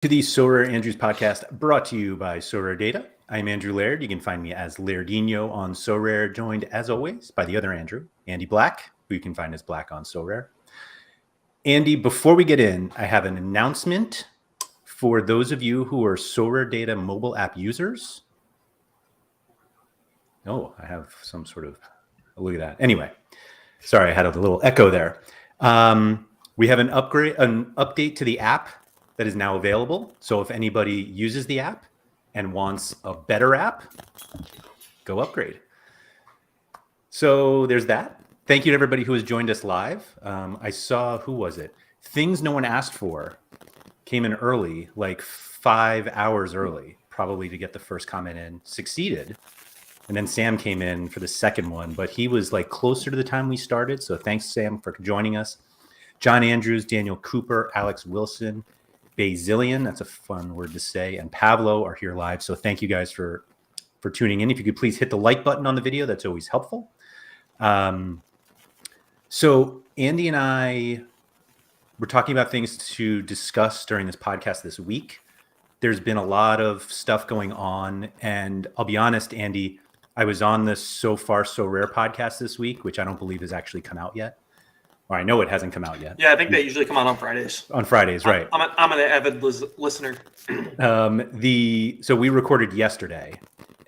To the SorareAndrews podcast, brought to you by SorareData. I'm Andrew Laird. You can find me as Lairdinho on Sorare, joined as always by the other Andrew, Andy Black, who you can find as Black on Sorare. Andy, before we get in, I have an announcement for those of you who are SorareData mobile app users. Oh, I have some sort of, look at that. Anyway, sorry, I had a little echo there. We have an update to the app that is now available. So if anybody uses the app and wants a better app, go upgrade. So there's that. Thank you to everybody who has joined us live. I saw, who was it? Things No One Asked For came in early, like 5 hours early, probably to get the first comment in, succeeded. And then Sam came in for the second one, but he was like closer to the time we started. So thanks, Sam, for joining us. John Andrews, Daniel Cooper, Alex Wilson, Bazillion, that's a fun word to say, and Pablo are here live. So thank you guys for tuning in. If you could please hit the like button on the video, that's always helpful. So Andy and I were talking about things to discuss during this podcast this week. There's been a lot of stuff going on, and I'll be honest, Andy, I was on the So Far So Rare podcast this week, which I don't believe has actually come out yet. Or I know it hasn't come out yet. Yeah, I think they usually come out on Fridays. On Fridays, right. I'm an avid listener. So we recorded yesterday,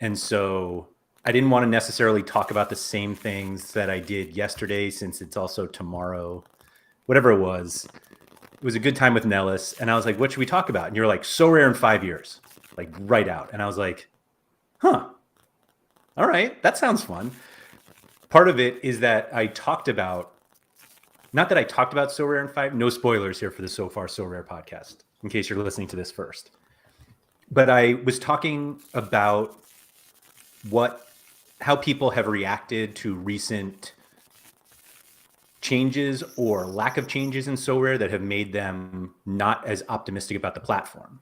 and so I didn't want to necessarily talk about the same things that I did yesterday, since it's also tomorrow, whatever it was. It was a good time with Nellis, and I was like, what should we talk about? And you're like, So Rare in 5 years, like right out. And I was like, huh, all right, that sounds fun. Part of it is that I talked about, not that I talked about So Rare in 5, no spoilers here for the So Far So Rare podcast, in case you're listening to this first. But I was talking about how people have reacted to recent changes or lack of changes in So Rare that have made them not as optimistic about the platform.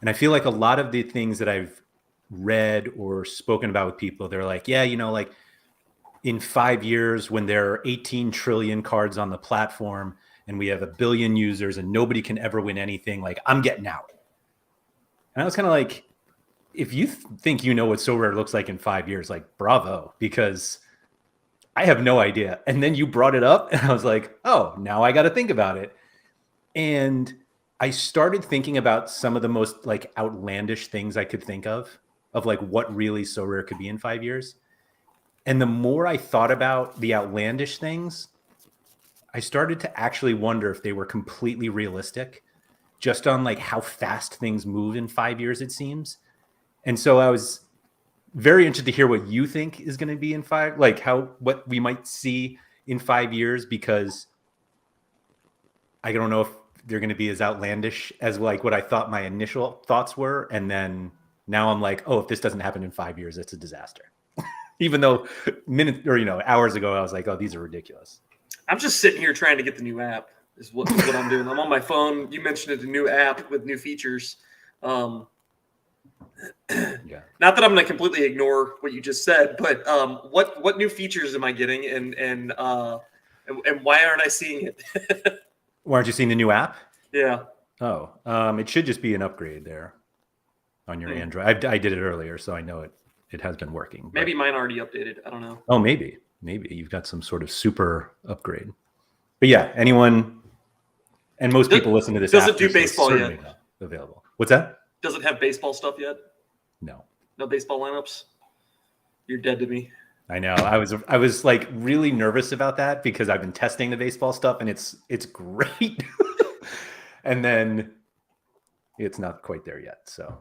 And I feel like a lot of the things that I've read or spoken about with people, they're like, yeah, like in 5 years, when there are 18 trillion cards on the platform and we have 1 billion users and nobody can ever win anything, like, I'm getting out. And I was kind of like, if you think you know what So Rare looks like in 5 years, like, bravo, because I have no idea. And then you brought it up and I was like, oh, now I got to think about it. And I started thinking about some of the most like outlandish things I could think of like what really So Rare could be in 5 years. And the more I thought about the outlandish things, I started to actually wonder if they were completely realistic, just on like how fast things move in 5 years, it seems. And so I was very interested to hear what you think is going to be in what we might see in 5 years, because I don't know if they're going to be as outlandish as like what I thought my initial thoughts were. And then now I'm like, oh, if this doesn't happen in 5 years, it's a disaster. Even though minutes or hours ago, I was like, oh, these are ridiculous. I'm just sitting here trying to get the new app is what I'm doing. I'm on my phone. You mentioned it, a new app with new features. Yeah. Not that I'm going to completely ignore what you just said, but what new features am I getting, and why aren't I seeing it? Why aren't you seeing the new app? Yeah. Oh, it should just be an upgrade there on your Android. I did it earlier, so I know it has been working. Maybe mine already updated. I don't know. Oh, maybe you've got some sort of super upgrade. But yeah, anyone and most people listen to this. Does it do baseball yet? Available. What's that? Does it have baseball stuff yet? No. No baseball lineups? You're dead to me. I know. I was like really nervous about that because I've been testing the baseball stuff and it's great. And then it's not quite there yet. So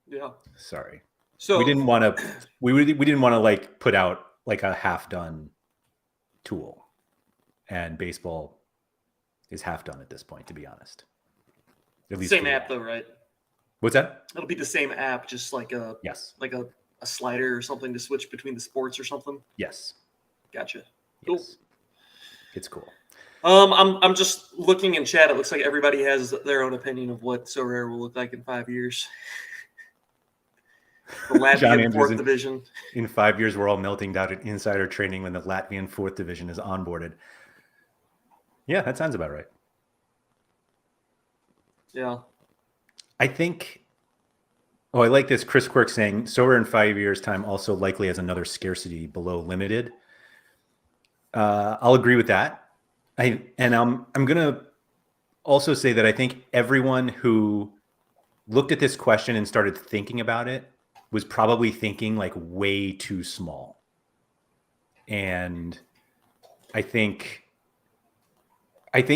yeah. Sorry. So we didn't want to like put out like a half done tool, and baseball is half done at this point, to be honest. At least same app though, right? What's that? It'll be the same app, just like a slider or something to switch between the sports or something. Yes. Gotcha. Cool. Yes. It's cool. I'm just looking in chat. It looks like everybody has their own opinion of what So Rare will look like in 5 years. The Latvian 4th Division. In 5 years, we're all melting down at insider training when the Latvian 4th Division is onboarded. Yeah, that sounds about right. Yeah. I think. Oh, I like this. Chris Quirk saying Sorare in 5 years' time also likely has another scarcity below limited. I'll agree with that. I'm gonna also say that I think everyone who looked at this question and started thinking about it was probably thinking like way too small. And I think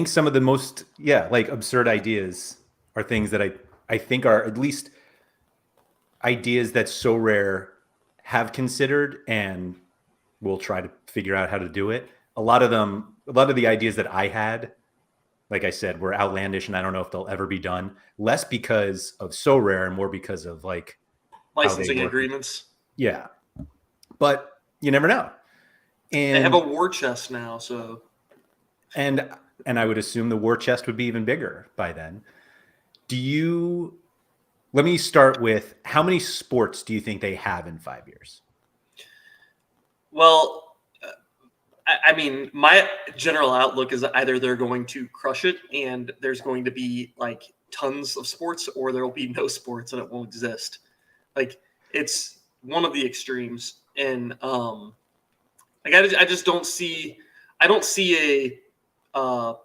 some of the most like absurd ideas are things that I think are at least ideas that Sorare have considered and will try to figure out how to do it. A lot of the ideas that I had, like I said, were outlandish, and I don't know if they'll ever be done. Less because of Sorare and more because of like Licensing agreements. Yeah, but you never know. And they have a war chest now, so and I would assume the war chest would be even bigger by then. Let me start with, how many sports do you think they have in 5 years? Well, I mean, my general outlook is that either they're going to crush it and there's going to be like tons of sports, or there will be no sports and it won't exist. Like, it's one of the extremes. And like I just don't see a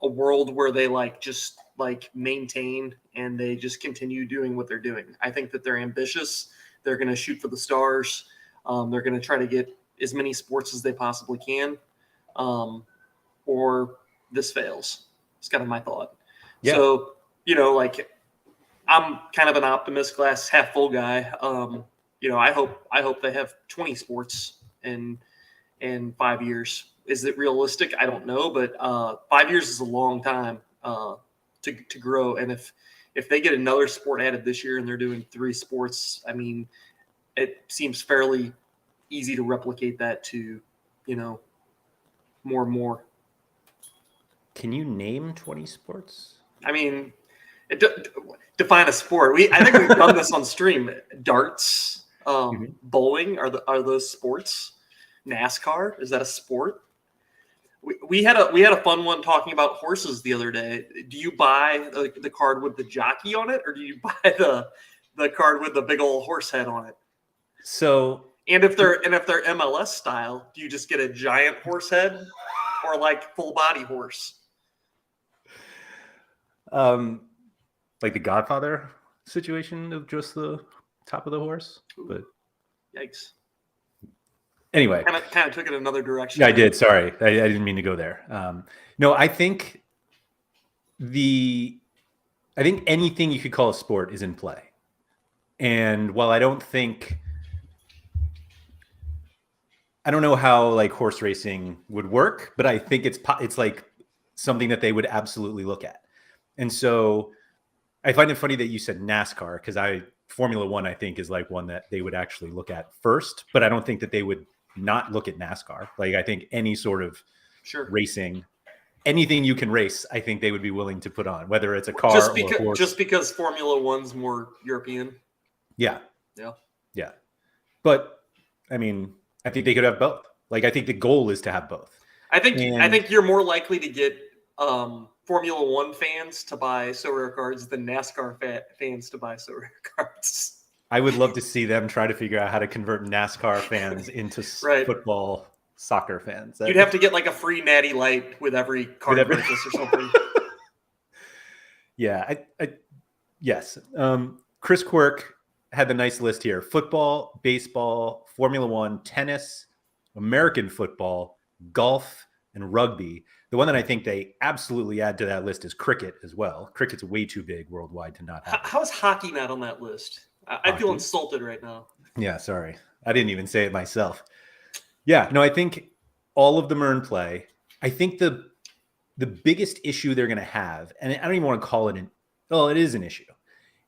world where they like just like maintain and they just continue doing what they're doing. I think that they're ambitious. They're going to shoot for the stars. They're going to try to get as many sports as they possibly can, or this fails. It's kind of my thought. Yeah. So, like, I'm kind of an optimist, glass half full guy. I hope they have 20 sports in 5 years. Is it realistic? I don't know, but 5 years is a long time to grow. And if they get another sport added this year and they're doing 3 sports, I mean, it seems fairly easy to replicate that to, more and more. Can you name 20 sports? I mean, define a sport. I think we've done this on stream. Darts, bowling, are those sports? NASCAR, is that a sport? We had a fun one talking about horses the other day. Do you buy the card with the jockey on it, or do you buy the card with the big old horse head on it? So, and if they're MLS style, do you just get a giant horse head or like full body horse? Like the Godfather situation of just the top of the horse. But yikes. Anyway, kind of took it another direction. Yeah, I did. Sorry, I didn't mean to go there. No, I think anything you could call a sport is in play. And while I don't know how like horse racing would work, but I think it's like something that they would absolutely look at. And so I find it funny that you said NASCAR, because Formula One, I think, is like one that they would actually look at first, but I don't think that they would not look at NASCAR. Like, I think any sort of racing, anything you can race, I think they would be willing to put on, whether it's a car or a horse. Just because Formula One's more European. Yeah. But I mean, I think they could have both. Like, I think the goal is to have both. I think you're more likely to get Formula One fans to buy Sorare cards than NASCAR fans to buy Sorare cards. I would love to see them try to figure out how to convert NASCAR fans into football, soccer fans. You'd have to get like a free Natty Light with every card purchase or something. Yeah, yes. Chris Quirk had the nice list here: football, baseball, Formula One, tennis, American football, golf, and rugby. The one that I think they absolutely add to that list is cricket as well. Cricket's way too big worldwide to not have. How is hockey not on that list? I feel insulted right now. Yeah, sorry. I didn't even say it myself. Yeah, no, I think all of them are in play. I think the biggest issue they're going to have, and I don't even want to call it it is an issue,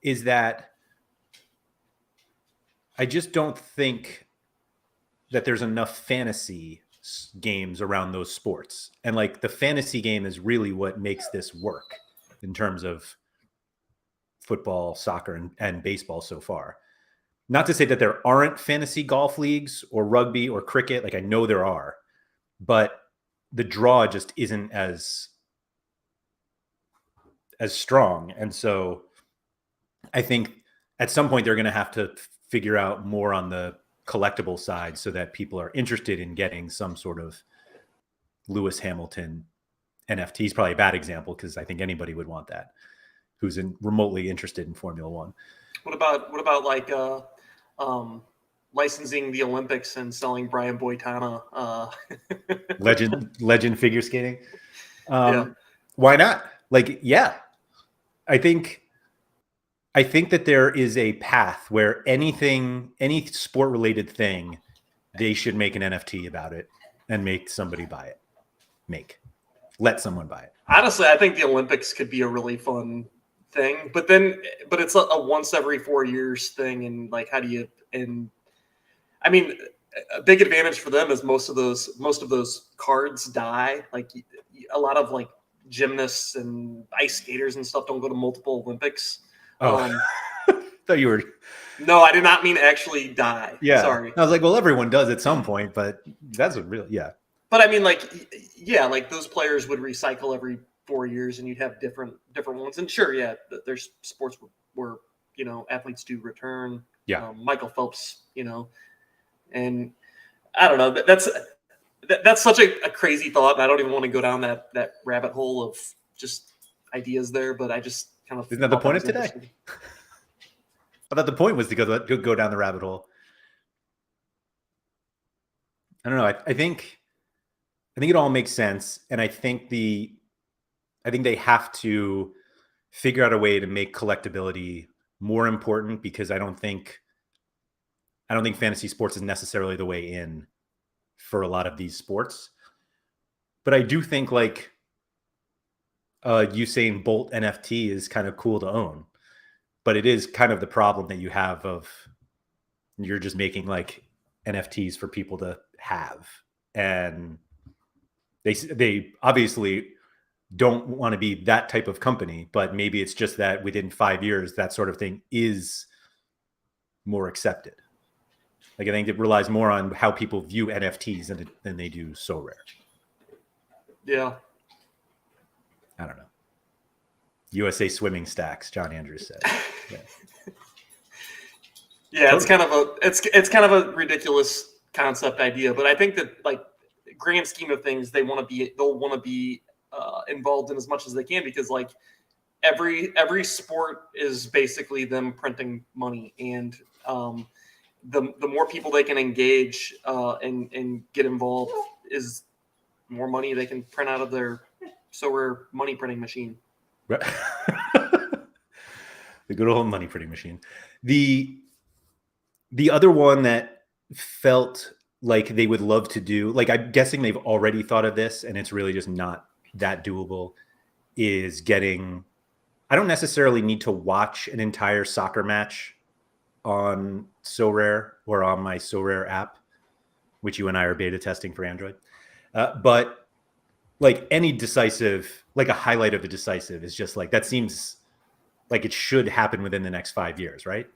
is that I just don't think that there's enough fantasy games around those sports. And like, the fantasy game is really what makes this work in terms of football, soccer, and baseball so far. Not to say that there aren't fantasy golf leagues or rugby or cricket. Like, I know there are, but the draw just isn't as strong. And so I think at some point they're going to have to figure out more on the collectible side so that people are interested in getting some sort of Lewis Hamilton NFT. He's probably a bad example because I think anybody would want that who's remotely interested in Formula One. What about like licensing the Olympics and selling Brian Boitana? legend figure skating. Yeah. Why not? Like, yeah, I think that there is a path where any sport related thing, they should make an NFT about it and make somebody buy it. Let someone buy it. Honestly, I think the Olympics could be a really fun thing, but it's a once every 4 years thing. And like, how do you, and I mean, a big advantage for them is most of those cards die. Like a lot of like gymnasts and ice skaters and stuff don't go to multiple Olympics. Oh, thought you were. No, I did not mean actually die. Yeah. Sorry. I was like, well, everyone does at some point, but that's a real, yeah. But I mean, like, yeah, like those players would recycle every 4 years, and you'd have different ones. And sure, yeah, there's sports where athletes do return. Yeah. Michael Phelps, and I don't know. That's such a crazy thought, and I don't even want to go down that rabbit hole of just ideas there. But I just kind of isn't that the point of today? I thought the point was to go down the rabbit hole. I don't know. I think it all makes sense, and I think they have to figure out a way to make collectibility more important because I don't think fantasy sports is necessarily the way in for a lot of these sports. But I do think like Usain Bolt NFT is kind of cool to own, but it is kind of the problem that you have of you're just making like NFTs for people to have, and they obviously don't want to be that type of company, but maybe it's just that within 5 years that sort of thing is more accepted. Like I think it relies more on how people view NFTs than they do Sorare. Yeah. I don't know. USA swimming stacks, John Andrews said. Yeah. Yeah, totally. It's kind of a ridiculous concept idea, but I think that like grand scheme of things, they'll want to be involved in as much as they can because like every sport is basically them printing money, and the more people they can engage and get involved is more money they can print out of their Sorare money printing machine. Right. The good old money printing machine. The other one that felt like they would love to do, like I'm guessing they've already thought of this and it's really just not that doable, is getting, I don't necessarily need to watch an entire soccer match on Sorare or on my Sorare app, which you and I are beta testing for Android. But like any decisive, like a highlight of the decisive is just like, that seems like it should happen within the next 5 years, right?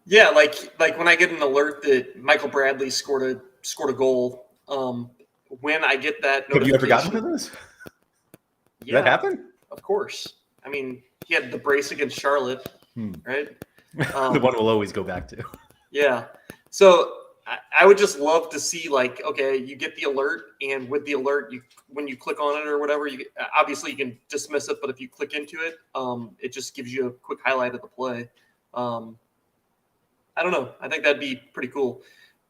Yeah, like when I get an alert that Michael Bradley scored a goal, when I get that notification. Have you ever gotten to this? Yeah, did that happen? Of course. I mean, he had the brace against Charlotte, right? The one we'll always go back to. Yeah. So I would just love to see, like, okay, you get the alert, and with the alert, when you click on it or whatever, obviously you can dismiss it, but if you click into it, it just gives you a quick highlight of the play. I don't know. I think that'd be pretty cool.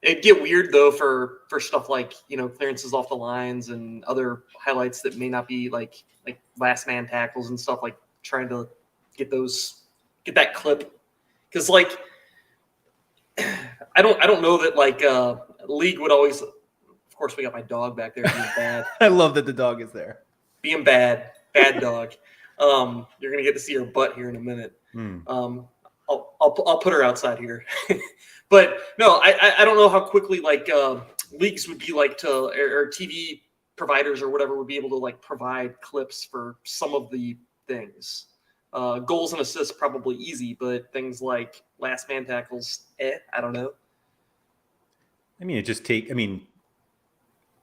It'd get weird though for stuff like clearances off the lines and other highlights that may not be like last man tackles and stuff, like trying to get that clip, because like I don't know that like league would always. Of course, we got my dog back there being bad. I love that the dog is there. Being bad dog. You're gonna get to see her butt here in a minute. I'll put her outside here. But no, I don't know how quickly like leagues would be like to, or TV providers or whatever would be able to like provide clips for some of the things. Goals and assists probably easy, but things like last man tackles, I don't know. I mean,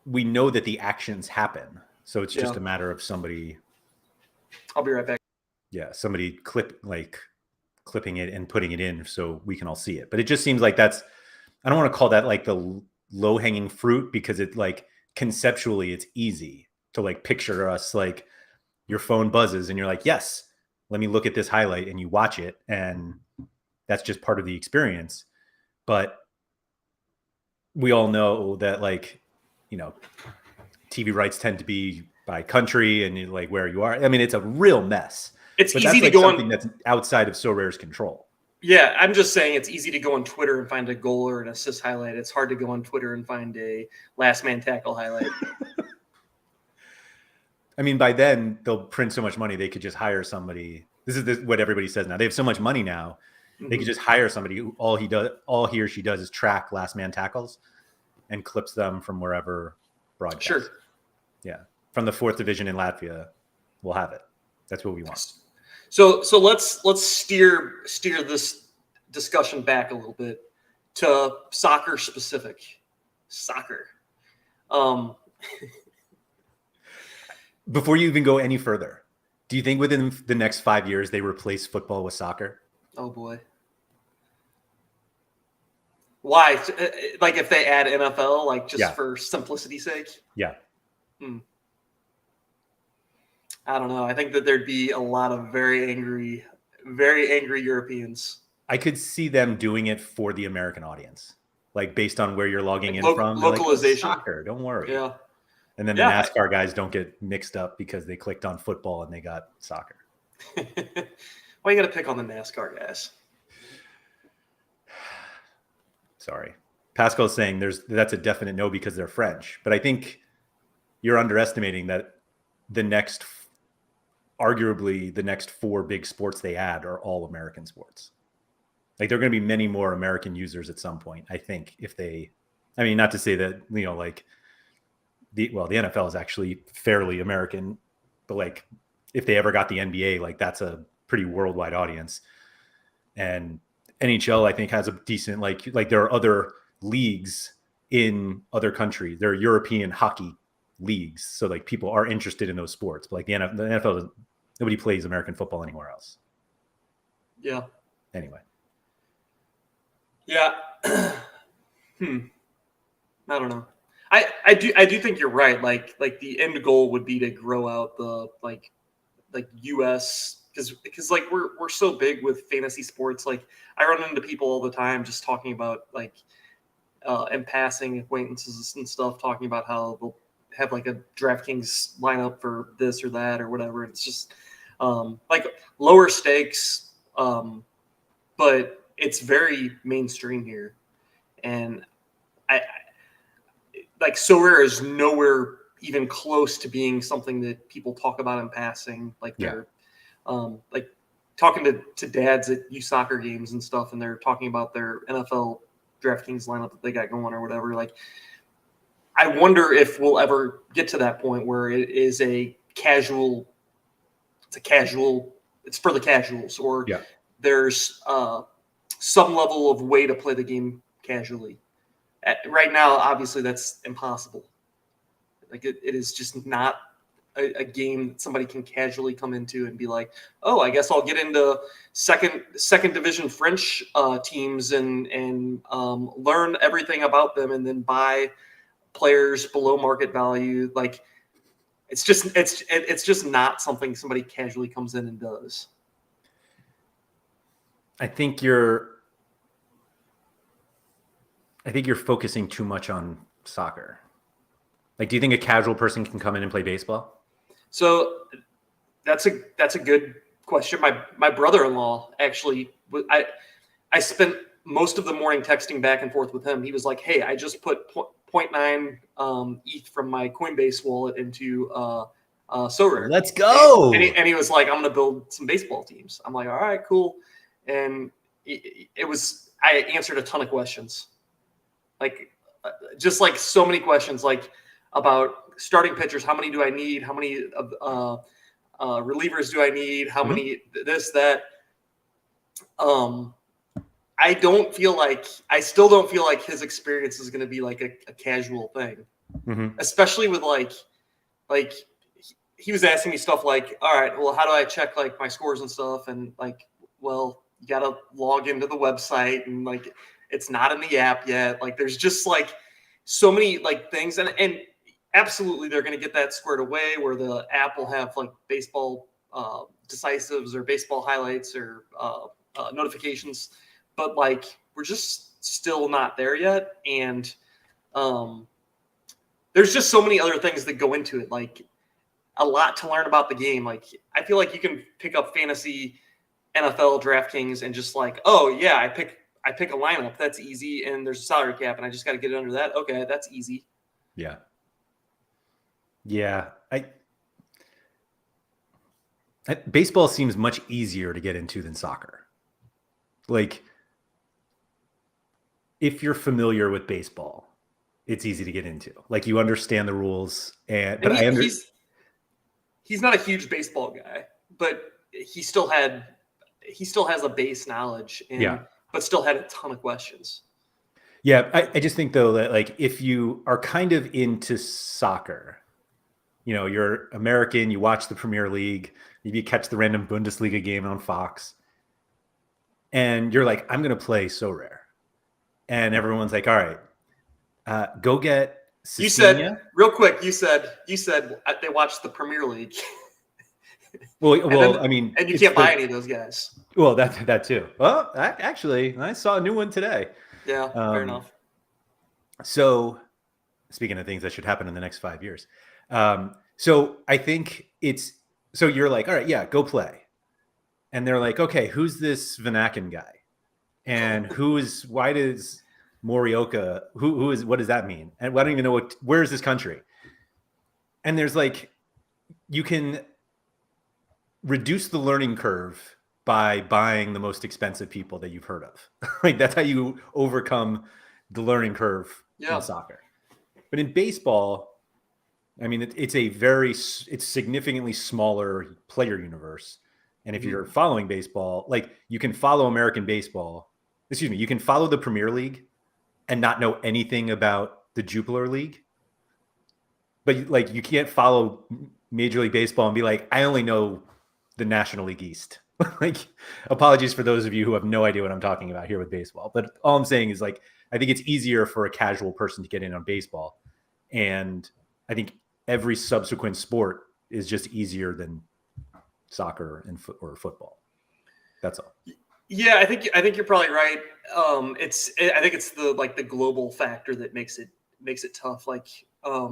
we know that the actions happen, so it's just a matter of somebody. I'll be right back. Yeah, somebody clipping it and putting it in so we can all see it. But it just seems like I don't want to call that like the low hanging fruit, because it like conceptually it's easy to like picture us like your phone buzzes and you're like, yes, let me look at this highlight, and you watch it, and that's just part of the experience. But we all know that, like, TV rights tend to be by country and like where you are. I mean, it's a real mess. It's but easy that's to like go something on. that's outside of Sorare's control. Yeah, I'm just saying it's easy to go on Twitter and find a goal or an assist highlight. It's hard to go on Twitter and find a last man tackle highlight. I mean, by then they'll print so much money they could just hire somebody. This is what everybody says now. They have so much money now, they could just hire somebody who all he or she does is track last man tackles and clips them from wherever broadcast. Sure. Yeah, from the 4th division in Latvia, we'll have it. That's what we want. So let's steer this discussion back a little bit to soccer specific. Soccer. Before you even go any further, do you think within the next 5 years they replace football with soccer? Oh boy. Why? Like if they add NFL, like just for simplicity's sake? Yeah. I don't know. I think that there'd be a lot of very angry Europeans. I could see them doing it for the American audience, like based on where you're logging in from. Localization. Like, soccer, don't worry. Yeah. And then the NASCAR guys don't get mixed up because they clicked on football and they got soccer. Why you got to pick on the NASCAR guys? Sorry. Pascal's saying that's a definite no because they're French. But I think you're underestimating that arguably the next 4 big sports they add are all American sports. Like there are going to be many more American users at some point, I think, not to say that, like the NFL is actually fairly American, but like if they ever got the NBA, like that's a pretty worldwide audience. And NHL, I think, has a decent, like there are other leagues in other countries. There are European hockey leagues. So like people are interested in those sports, but like the NFL, nobody plays American football anywhere else. Yeah. Anyway. Yeah. I don't know. I do think you're right. Like the end goal would be to grow out the like US, because like we're so big with fantasy sports. Like I run into people all the time just talking about like and passing acquaintances and stuff, talking about how they'll have like a DraftKings lineup for this or that or whatever. It's just like lower stakes, but it's very mainstream here, and I like Sorare is nowhere even close to being something that people talk about in passing. Like they're like talking to dads at youth soccer games and stuff, and they're talking about their NFL DraftKings lineup that they got going or whatever. Like, I wonder if we'll ever get to that point where it is it's for the casuals, or there's some level of way to play the game casually. Right now, obviously, that's impossible. Like it is just not a game that somebody can casually come into and be like, oh, I guess I'll get into second division French teams and learn everything about them and then buy players below market value. Like it's just not something somebody casually comes in and does. I think you're focusing too much on soccer. Like, do you think a casual person can come in and play baseball? So that's a good question. My brother-in-law actually, I spent most of the morning texting back and forth with him. He was like, hey, I just put 0.9 ETH from my Coinbase wallet into Sorare. Let's go. And he was like, I'm going to build some baseball teams. I'm like, all right, cool. And I answered a ton of questions. Like, just like so many questions, like about starting pitchers. How many do I need? How many relievers do I need? How many this, that? I still don't feel like his experience is going to be like a casual thing, especially with like he was asking me stuff like, all right, well, how do I check like my scores and stuff? And like, well, you got to log into the website, and like it's not in the app yet. Like there's just like so many like things, and absolutely they're going to get that squared away where the app will have like baseball decisives or baseball highlights or notifications, but like we're just still not there yet. And there's just so many other things that go into it, like a lot to learn about the game. Like I feel like you can pick up fantasy NFL DraftKings and just like, oh yeah, I pick a lineup, that's easy, and there's a salary cap and I just got to get it under that. Okay, that's easy. Yeah. Yeah. Baseball seems much easier to get into than soccer. Like, if you're familiar with baseball, it's easy to get into. Like, you understand the rules, but he's not a huge baseball guy, but he still has a base knowledge, but still had a ton of questions. Yeah, I just think though that like if you are kind of into soccer, you know, you're American, you watch the Premier League, maybe you catch the random Bundesliga game on Fox, and you're like, I'm going to play Sorare. And everyone's like, all right, go get Cecilia. You said, real quick, you said they watched the Premier League. I mean, and you can't buy any of those guys. Well, that too. Well, actually, I saw a new one today. Yeah, fair enough. So, speaking of things that should happen in the next 5 years, so I think so you're like, all right, yeah, go play, and they're like, okay, who's this Vanaken guy, and why does Morioka, what does that mean, and I don't even know where is this country, and there's like, you can reduce the learning curve by buying the most expensive people that you've heard of. Like that's how you overcome the learning curve in soccer. But in baseball, I mean, it's significantly smaller player universe. And if you're following baseball, like you can follow American baseball, you can follow the Premier League and not know anything about the Jupiler League. But like you can't follow Major League Baseball and be like, I only know the National League East. Like, apologies for those of you who have no idea what I'm talking about here with baseball. But all I'm saying is, like, I think it's easier for a casual person to get in on baseball. And I think every subsequent sport is just easier than soccer or football. That's all. Yeah, I think you're probably right. I think it's the global factor that makes it tough. Like, a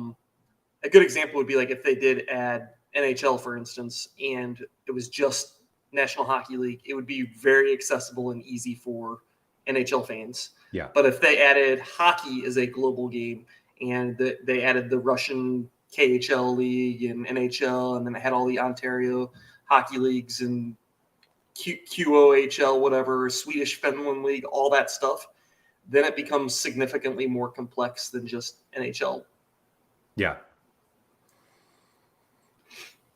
good example would be like if they did add NHL, for instance, and it was just National Hockey League, it would be very accessible and easy for NHL fans. Yeah. But if they added hockey as a global game and they added the Russian KHL league and NHL, and then it had all the Ontario hockey leagues and QOHL, whatever, Swedish Finland league, all that stuff, then it becomes significantly more complex than just NHL. Yeah.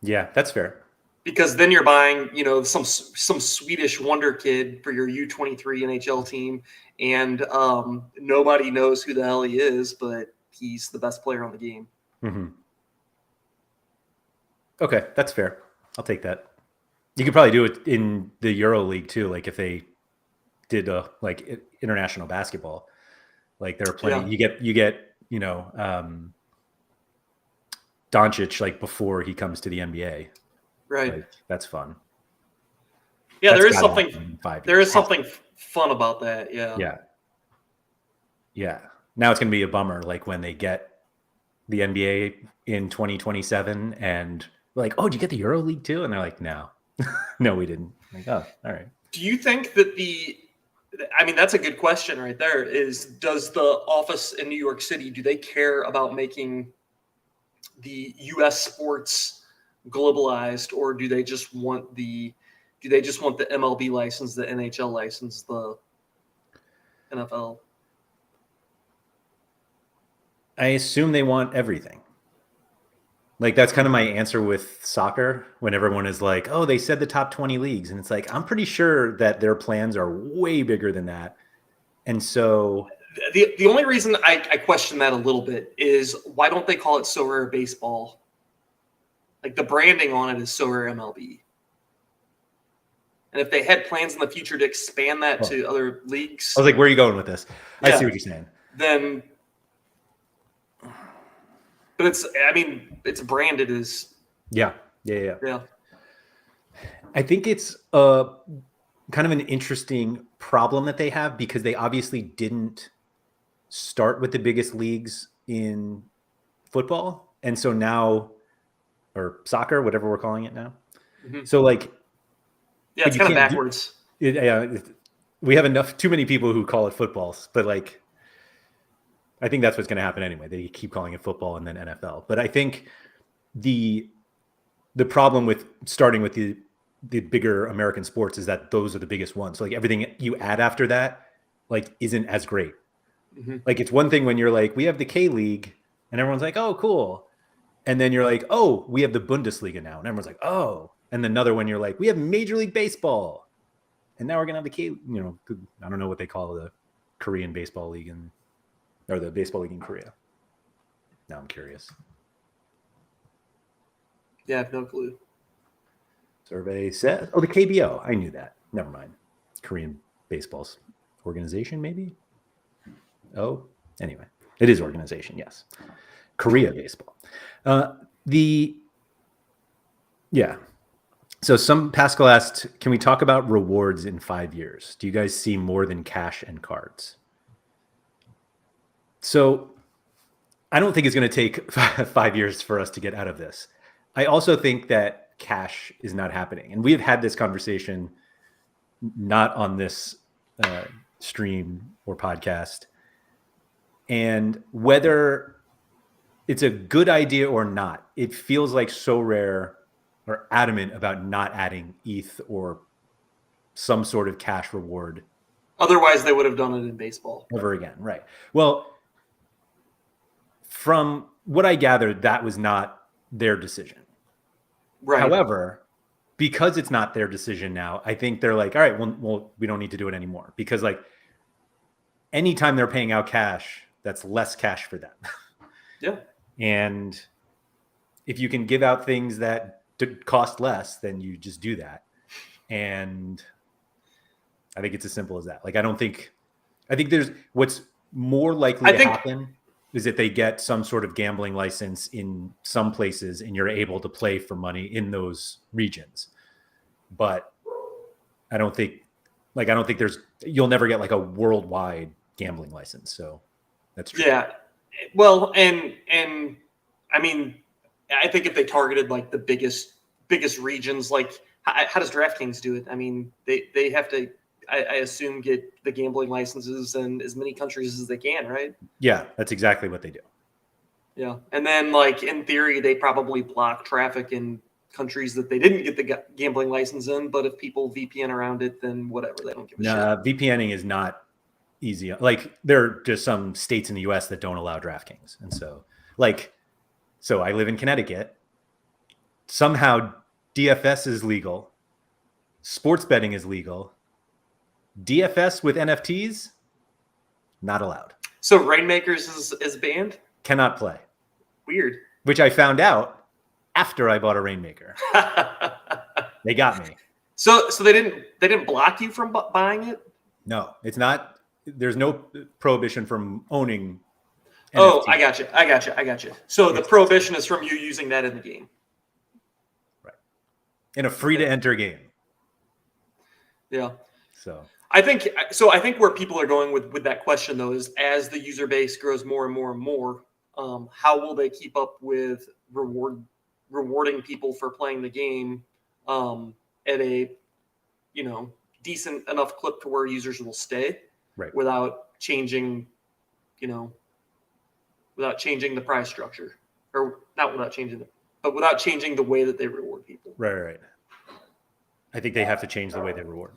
Yeah, that's fair. Because then you're buying, some Swedish wonder kid for your U23 NHL team, and nobody knows who the hell he is, but he's the best player on the game. Mm-hmm. Okay, that's fair. I'll take that. You could probably do it in the Euro League too, like if they did like international basketball, like they're playing. Yeah. You get Doncic like before he comes to the NBA. Right. Like, that's fun. Yeah, there is something fun about that. Yeah. Yeah. Yeah. Now it's going to be a bummer, like when they get the NBA in 2027 and like, oh, did you get the Euro League too? And they're like, no, no, we didn't. Like, oh, all right. Do you think that that's a good question right there, does the office in New York City, do they care about making the U.S. sports globalized, or do they just want the MLB license, the NHL license, the NFL? I assume they want everything. Like that's kind of my answer with soccer when everyone is like, oh, they said the top 20 leagues. And it's like, I'm pretty sure that their plans are way bigger than that. And so the only reason I question that a little bit is why don't they call it Sorare Baseball? Like the branding on it is Sorare MLB. And if they had plans in the future to expand that to other leagues, I was like, where are you going with this? I Yeah. see what you're saying. then, but it's branded as Yeah. yeah. I think it's kind of an interesting problem that they have because they obviously didn't start with the biggest leagues in football. And so now, or soccer, whatever we're calling it now. Mhm. So like, Yeah, it's you kind of can't backwards. we have too many people who call it footballs, but like, I think that's what's going to happen anyway. They keep calling it football and then NFL. But I think the problem with starting with the bigger American sports is that those are the biggest ones. So like everything you add after that, like isn't as great. Mhm. Like it's one thing when you're like, we have the K League and everyone's like, oh, cool. And then you're like, oh, we have the Bundesliga now. And everyone's like, oh. And then another one, you're like, we have Major League Baseball. And now we're going to have the K, I don't know what they call the Korean baseball league or the baseball league in Korea. Now I'm curious. Yeah, I have no clue. Survey says, the KBO. I knew that. Never mind. Korean baseball's organization, maybe? Oh, anyway. It is organization, yes. Korea baseball. So Pascal asked, can we talk about rewards in 5 years? Do you guys see more than cash and cards? So I don't think it's going to take 5 years for us to get out of this. I also think that cash is not happening. And we have had this conversation not on this stream or podcast. And whether it's a good idea or not, it feels like Sorare are adamant about not adding ETH or some sort of cash reward. Otherwise, they would have done it in baseball. Ever again, right. Well, from what I gathered, that was not their decision. Right. However, because it's not their decision now, I think they're like, all right, well, we don't need to do it anymore. Because like anytime they're paying out cash, that's less cash for them. Yeah. And if you can give out things that cost less, then you just do that. And I think it's as simple as that. Like, I think there's what's more likely to happen is that they get some sort of gambling license in some places and you're able to play for money in those regions. But I don't think you'll never get like a worldwide gambling license. So that's true. Yeah. Well, and I mean, I think if they targeted like the biggest regions, like how does DraftKings do it? I mean, they have to, I assume, get the gambling licenses in as many countries as they can, right? Yeah, that's exactly what they do. Yeah. And then like in theory, they probably block traffic in countries that they didn't get the gambling license in. But if people VPN around it, then whatever, they don't give a shit. VPNing is not easy. Like there are just some states in the US that don't allow DraftKings. And so I live in Connecticut. Somehow DFS is legal. Sports betting is legal. DFS with NFTs, not allowed. So Rainmakers is banned? Cannot play. Weird. Which I found out after I bought a Rainmaker. They got me. So they didn't block you from buying it? No, it's not. There's no prohibition from owning NFTs. Oh, I got you. So the prohibition is from you using that in the game. Right. In a free to enter game. Yeah. So I think where people are going with that question though is as the user base grows more and more and more, how will they keep up with rewarding people for playing the game at a decent enough clip to where users will stay, right, without changing the price structure, or not without changing but without changing the way that they reward people. Right. I think they have to change the way they reward.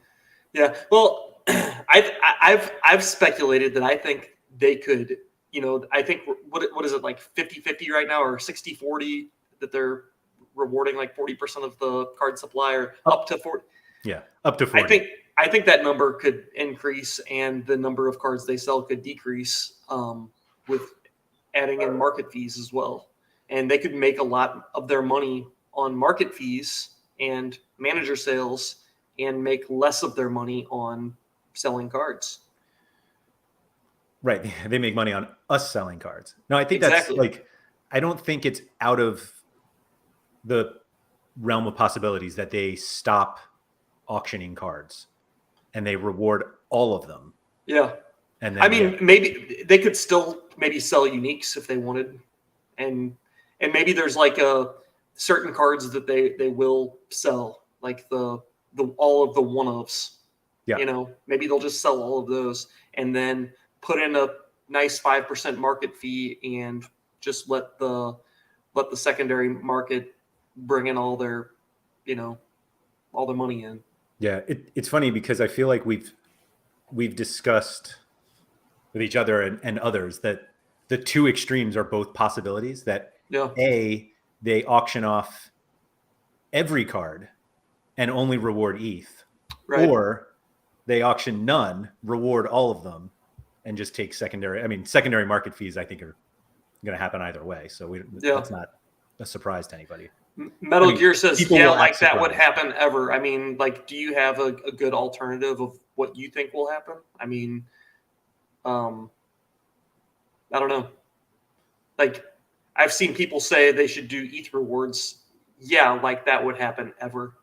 Yeah. Well, I've speculated that I think they could, I think what is it, like 50-50 right now, or 60-40, that they're rewarding like 40% of the card supply, or up to 40. Yeah, up to 40. I think that number could increase and the number of cards they sell could decrease with adding in market fees as well. And they could make a lot of their money on market fees and manager sales and make less of their money on selling cards. Right. They make money on us selling cards. No, I think Exactly. that's like, I don't think it's out of the realm of possibilities that they stop auctioning cards and they reward all of them. Yeah. And then, I mean, maybe they could still maybe sell uniques if they wanted. And maybe there's like a certain cards that they will sell, like the all of the one-ofs. Yeah. You know, maybe they'll just sell all of those and then put in a nice 5% market fee and just let the secondary market bring in all their, you know, all the money in. Yeah, it's funny because I feel like we've discussed with each other and others that the two extremes are both possibilities. That Yeah. they auction off every card and only reward ETH, Right. or they auction none, reward all of them, and just take secondary. I mean, secondary market fees, I think, are going to happen either way. So that's not a surprise to anybody. Metal Gear says, people yeah, will like act that would surprised. happen ever. I mean, like, do you have a good alternative of what you think will happen? I mean, I don't know. Like, I've seen people say they should do ETH rewards. Yeah, like that would happen ever.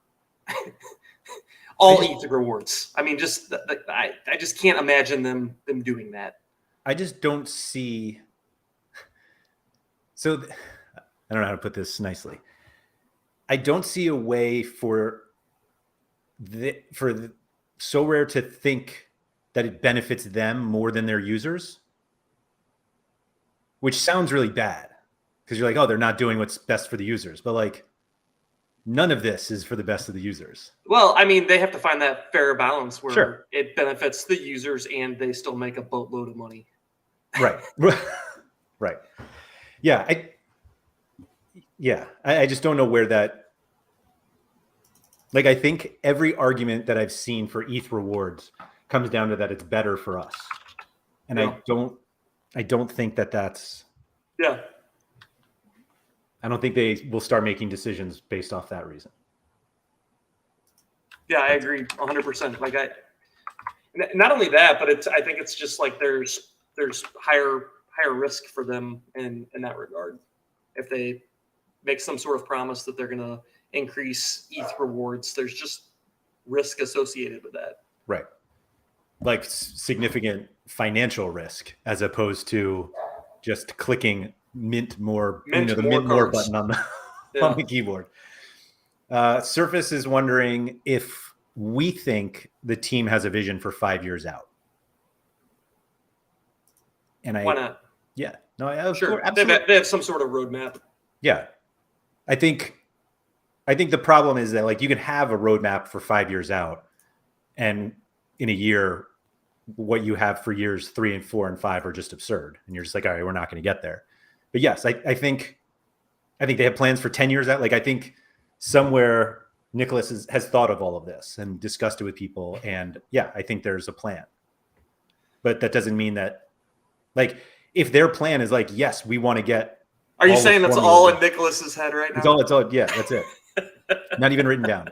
All ETH rewards. I mean, just I just can't imagine them doing that. I just don't see. So I don't know how to put this nicely. I don't see a way for Sorare to think that it benefits them more than their users, which sounds really bad because you're like, oh, they're not doing what's best for the users, but like none of this is for the best of the users. Well, I mean, they have to find that fair balance where Sure. it benefits the users and they still make a boatload of money. Right. Right. Yeah. I just don't know where that. Like, I think every argument that I've seen for ETH rewards comes down to that it's better for us, and Yeah. I don't think that that's. Yeah. I don't think they will start making decisions based off that reason. Yeah, I agree 100%. Like, not only that, but I think it's just like there's higher risk for them in that regard. If they make some sort of promise that they're going to increase ETH rewards, there's just risk associated with that. Right. Like significant financial risk as opposed to just clicking mint more button on the keyboard. Surface is wondering if we think the team has a vision for 5 years out. And why not? Yeah, no, sure. Absolutely. They have some sort of roadmap. Yeah, I think the problem is that like you can have a roadmap for 5 years out, and in a year, what you have for years 3 and 4 and 5 are just absurd, and you're just like, all right, we're not going to get there. But yes, I think they have plans for 10 years out. Like I think somewhere Nicholas has thought of all of this and discussed it with people, and yeah, I think there's a plan. But that doesn't mean that, like, if their plan is like, yes, we want to get. Are you saying that's all in Nicholas's head right now? It's all. Yeah, that's it. Not even written down.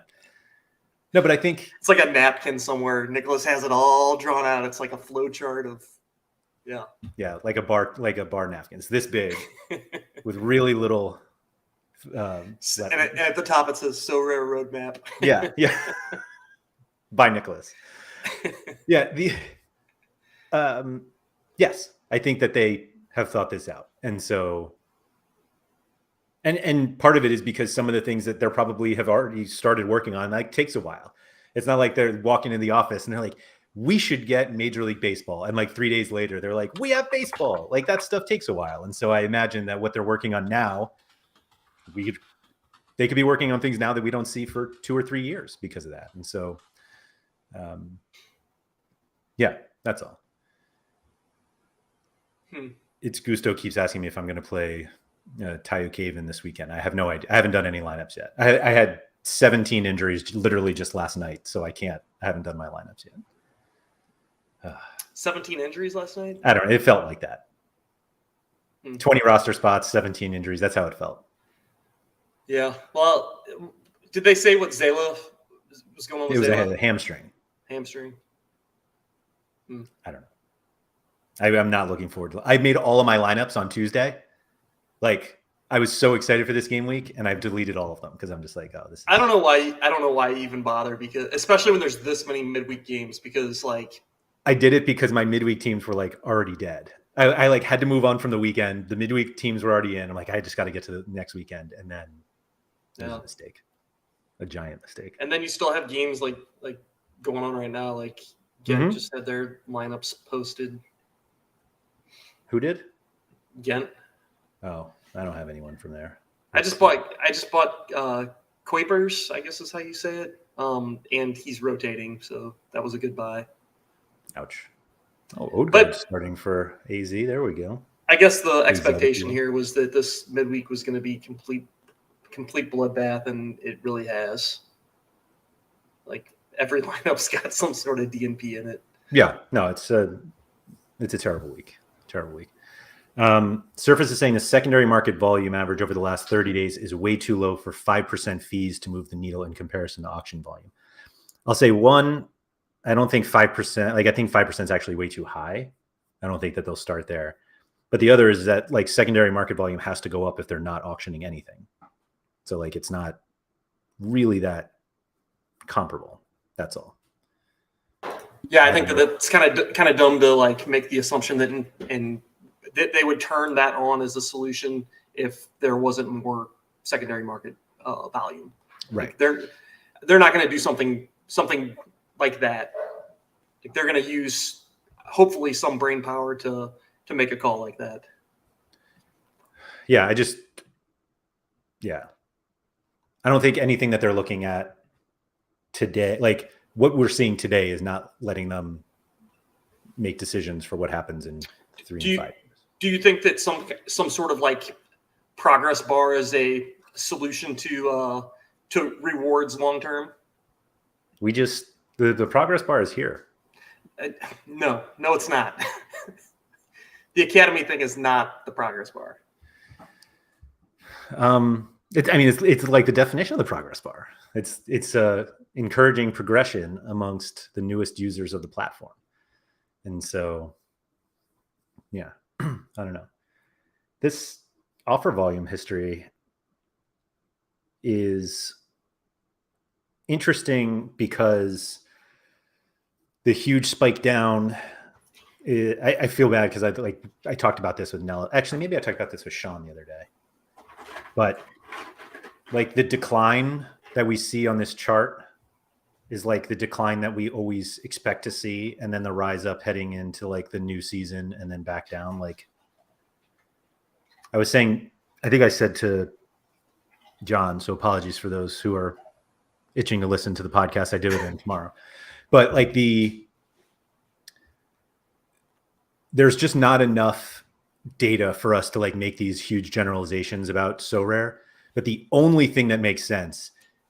No, but I think it's like a napkin somewhere. Nicholas has it all drawn out. It's like a flow chart of, yeah, like a bar napkin. It's this big with really little. And at the top it says Sorare roadmap. Yeah. By Nicholas. Yeah. Yes, I think that they have thought this out, and so. And part of it is because some of the things that they're probably have already started working on like takes a while. It's not like they're walking in the office and they're like, we should get Major League Baseball. And like 3 days later, they're like, we have baseball. Like that stuff takes a while. And so I imagine that what they're working on now, they could be working on things now that we don't see for 2 or 3 years because of that. And so, yeah, that's all. It's Gusto keeps asking me if I'm going to play Tayu Caven this weekend. I have no idea. I haven't done any lineups yet. I had 17 injuries literally just last night, so I haven't done my lineups yet. 17 injuries last night? I don't know. It felt like that. 20 roster spots, 17 injuries. That's how it felt. Yeah. Well, did they say what Zayla What's going on It with was Zayla? a hamstring. Hamstring. I don't know. I'm not looking forward to it. I made all of my lineups on Tuesday. Like, I was so excited for this game week, and I've deleted all of them because I'm just like, oh, this is... I don't know why you even bother, because especially when there's this many midweek games, because like I did it because my midweek teams were like already dead. I like had to move on from the weekend. The midweek teams were already in. I'm like, I just got to get to the next weekend, and then it was a mistake, a giant mistake. And then you still have games like going on right now. Like Ghent just had their lineups posted. Who did? Ghent. Oh, I don't have anyone from there. I just bought Kuipers, I guess is how you say it. And he's rotating, so that was a good buy. Ouch. Oh, Odegaard's starting for AZ. There we go. I guess the expectation here was that this midweek was going to be complete bloodbath, and it really has. Like, every lineup's got some sort of DNP in it. Yeah, no, it's a terrible week. Terrible week. Surface is saying the secondary market volume average over the last 30 days is way too low for 5% fees to move the needle in comparison to auction volume. I'll say one, I don't think 5%, like I think 5% is actually way too high. I don't think that they'll start there. But the other is that like secondary market volume has to go up if they're not auctioning anything. So like it's not really that comparable. That's all. Yeah, I think that's kind of dumb to like make the assumption that that they would turn that on as a solution if there wasn't more secondary market volume. Right. Like they're not going to do something like that. Like they're going to use hopefully some brain power to make a call like that. Yeah, I don't think anything that they're looking at today, like what we're seeing today, is not letting them make decisions for what happens in 3 and 5 years. Do you think that some sort of like progress bar is a solution to rewards long term? The progress bar is here. No, it's not. The academy thing is not the progress bar. It's like the definition of the progress bar. It's encouraging progression amongst the newest users of the platform. And so, yeah, I don't know. This offer volume history is interesting because the huge spike down, I feel bad because I talked about this with Nella. Actually, maybe I talked about this with Sean the other day. But like the decline that we see on this chart is like the decline that we always expect to see, and then the rise up heading into like the new season and then back down. Like I was saying, I think I said to John, so apologies for those who are itching to listen to the podcast I did with him tomorrow. But like there's just not enough data for us to like make these huge generalizations about Sorare. But the only thing that makes sense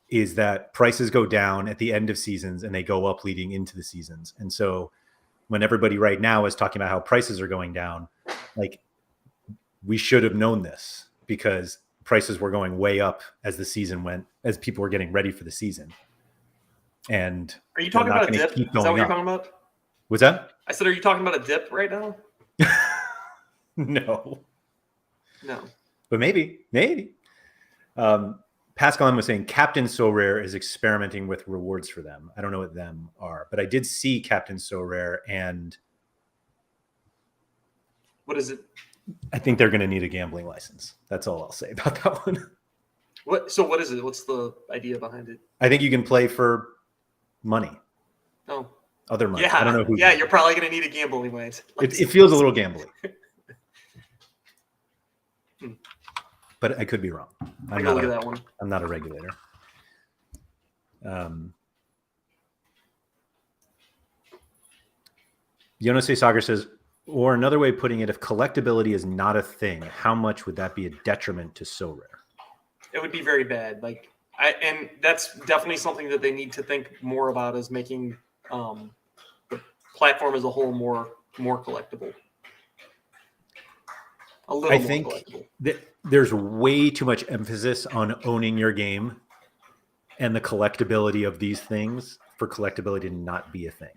is that prices go down at the end of seasons and they go up leading into the seasons. And so when everybody right now is talking about how prices are going down, like we should have known this because prices were going way up as the season went, as people were getting ready for the season. And are you talking about a dip? Is that what you're talking about? What's that? I said, are you talking about a dip right now? No. But maybe. Pascal was saying Captain Sorare is experimenting with rewards for them. I don't know what them are, but I did see Captain Sorare, and what is it? I think they're going to need a gambling license. That's all I'll say about that one. So what is it? What's the idea behind it? I think you can play for money. Oh. Other money. Yeah, I don't know who. Yeah, you're probably going to need a gambling license. It feels a little gambling. But I could be wrong. I'm not look at that one. I'm not a regulator. Yonose Sagar says, or another way of putting it, if collectibility is not a thing, how much would that be a detriment to Sorare? It would be very bad. And that's definitely something that they need to think more about, is making the platform as a whole more collectible. A little more collectible. That there's way too much emphasis on owning your game and the collectability of these things for collectability to not be a thing.